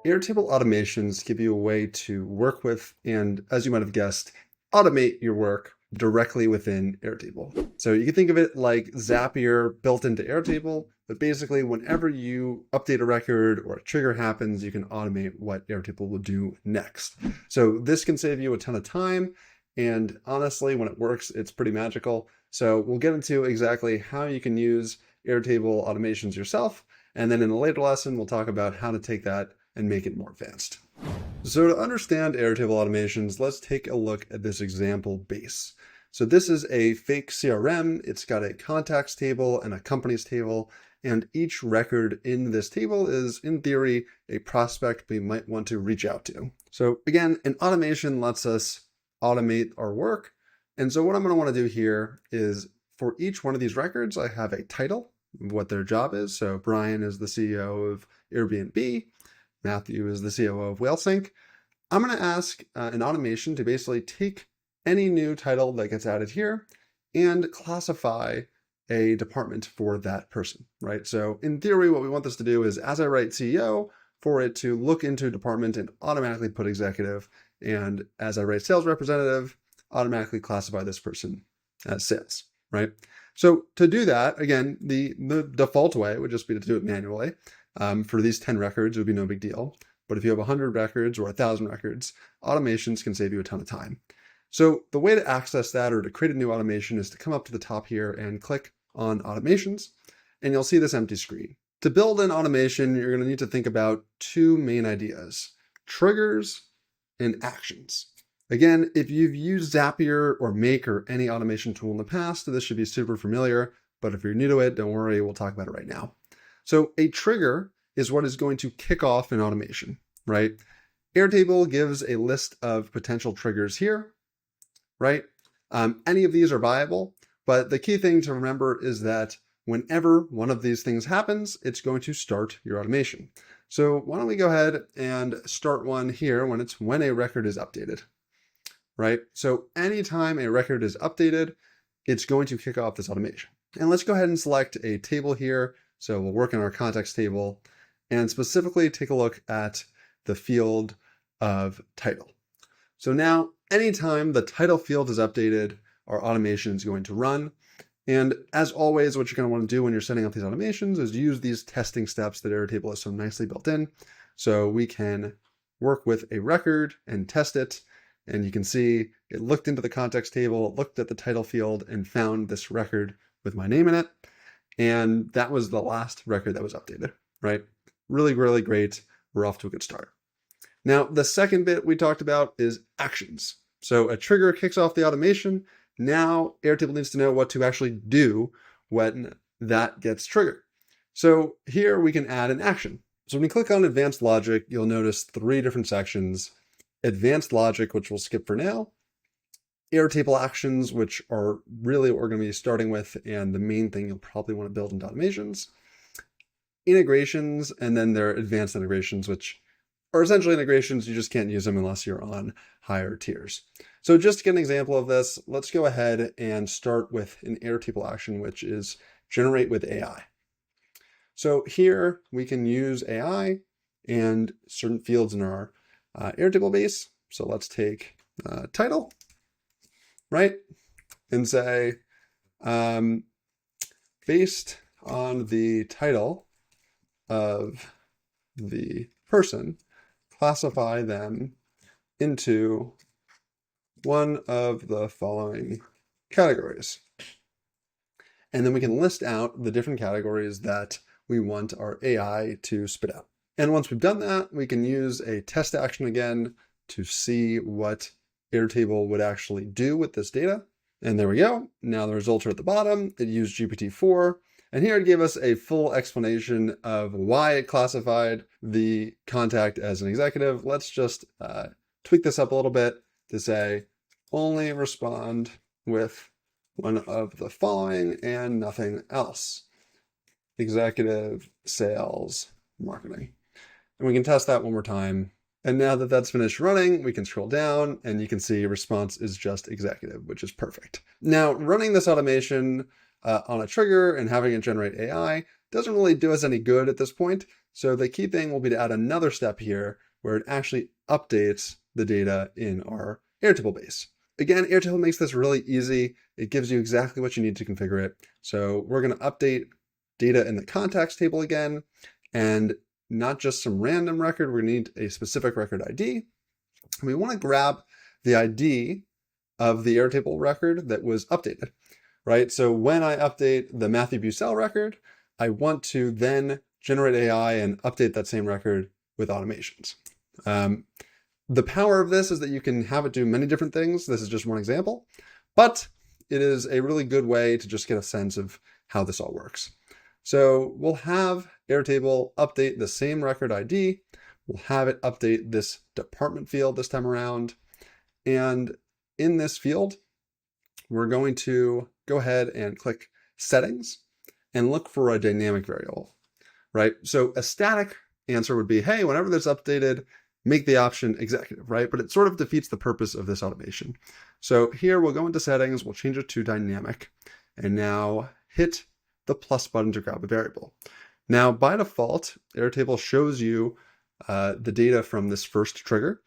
Airtable Automations give you a way to work with and, as you might have guessed, automate your work directly within Airtable. So you can think of it like Zapier built into Airtable, but basically whenever you update a record or a trigger happens, you can automate what Airtable will do next. So this can save you a ton of time. And honestly, when it works, it's pretty magical. So we'll get into exactly how you can use Airtable Automations yourself. And then in a later lesson, we'll talk about how to take that and make it more advanced. So to understand Airtable Automations, let's take a look at this example base. So this is a fake CRM. It's got a contacts table and a companies table, and each record in this table is, in theory, a prospect we might want to reach out to. So again, an automation lets us automate our work. And so what I'm going to want to do here is for each one of these records, I have a title, what their job is. So Brian is the CEO of Airbnb. Matthew is the COO of Whalesync. I'm going to ask an automation to basically take any new title that gets added here and classify a department for that person, right? So in theory, what we want this to do is as I write CEO, for it to look into department and automatically put executive. And as I write sales representative, automatically classify this person as sales, right? So to do that, again, the default way would just be to do it manually. For these 10 records, it would be no big deal. But if you have 100 records or 1,000 records, automations can save you a ton of time. So the way to access that or to create a new automation is to come up to the top here and click on Automations, and you'll see this empty screen. To build an automation, you're going to need to think about two main ideas: triggers and actions. Again, if you've used Zapier or Make or any automation tool in the past, this should be super familiar. But if you're new to it, don't worry, we'll talk about it right now. So a trigger is what is going to kick off an automation, right? Airtable gives a list of potential triggers here, right? Any of these are viable, but the key thing to remember is that whenever one of these things happens, it's going to start your automation. So why don't we go ahead and start one here when a record is updated, right? So anytime a record is updated, it's going to kick off this automation. And let's go ahead and select a table here. So we'll work in our context table and specifically take a look at the field of title. So now anytime the title field is updated, our automation is going to run. And as always, what you're going to want to do when you're setting up these automations is use these testing steps that Airtable has so nicely built in. So we can work with a record and test it. And you can see it looked into the context table, looked at the title field and found this record with my name in it. And that was the last record that was updated, right? Really, really great. We're off to a good start. Now, the second bit we talked about is actions. So a trigger kicks off the automation. Now Airtable needs to know what to actually do when that gets triggered. So here we can add an action. So when you click on advanced logic, you'll notice 3 different sections: advanced logic, which we'll skip for now; Airtable actions, which are really what we're going to be starting with, and the main thing you'll probably want to build into automations; integrations, and then there are advanced integrations, which are essentially integrations. You just can't use them unless you're on higher tiers. So just to get an example of this, let's go ahead and start with an Airtable action, which is generate with AI. So here we can use AI and certain fields in our Airtable base. So let's take title, right? And say, based on the title of the person, classify them into one of the following categories. And then we can list out the different categories that we want our AI to spit out. And once we've done that, we can use a test action again to see what Airtable would actually do with this data. And there we go. Now the results are at the bottom. It used GPT-4. And here it gave us a full explanation of why it classified the contact as an executive. Let's just tweak this up a little bit to say, only respond with one of the following and nothing else: executive, sales, marketing. And we can test that one more time. And now that that's finished running, we can scroll down and you can see response is just executive, which is perfect. Now, running this automation on a trigger and having it generate AI doesn't really do us any good at this point. So the key thing will be to add another step here where it actually updates the data in our Airtable base. Again, Airtable makes this really easy. It gives you exactly what you need to configure it. So we're going to update data in the contacts table again, and not just some random record. We're going to need a specific record ID. And we want to grab the ID of the Airtable record that was updated, right? So when I update the Matthew Bucell record, I want to then generate AI and update that same record with automations. The power of this is that you can have it do many different things. This is just one example, but it is a really good way to just get a sense of how this all works. So we'll have Airtable update the same record ID. We'll have it update this department field this time around. And in this field, we're going to go ahead and click Settings and look for a dynamic variable, right? So a static answer would be, hey, whenever this updated, make the option executive, right? But it sort of defeats the purpose of this automation. So here we'll go into settings, we'll change it to dynamic, and now hit the plus button to grab a variable. Now, by default, Airtable shows you the data from this first trigger,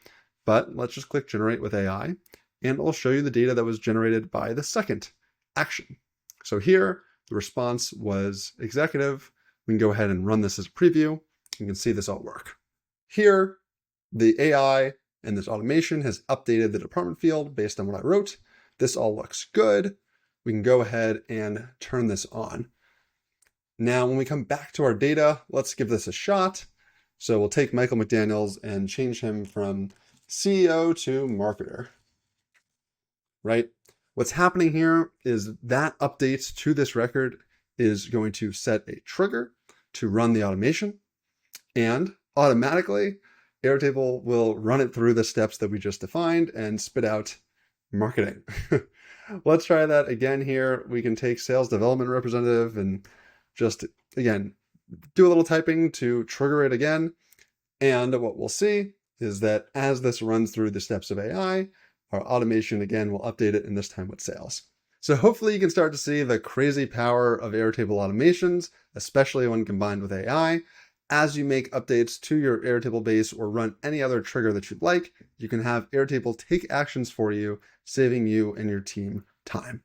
but let's just click generate with AI, and it'll show you the data that was generated by the second action. So here, the response was executive. We can go ahead and run this as a preview. You can see this all work. Here, the AI and this automation has updated the department field based on what I wrote. This all looks good. We can go ahead and turn this on. Now, when we come back to our data, let's give this a shot. So we'll take Michael McDaniels and change him from CEO to marketer, right? What's happening here is that update to this record is going to set a trigger to run the automation, and automatically Airtable will run it through the steps that we just defined and spit out marketing. Let's try that again here. We can take sales development representative and just, again, do a little typing to trigger it again. And what we'll see is that as this runs through the steps of AI, our automation, again, will update it, and this time with sales. So hopefully you can start to see the crazy power of Airtable automations, especially when combined with AI. As you make updates to your Airtable base or run any other trigger that you'd like, you can have Airtable take actions for you, saving you and your team time.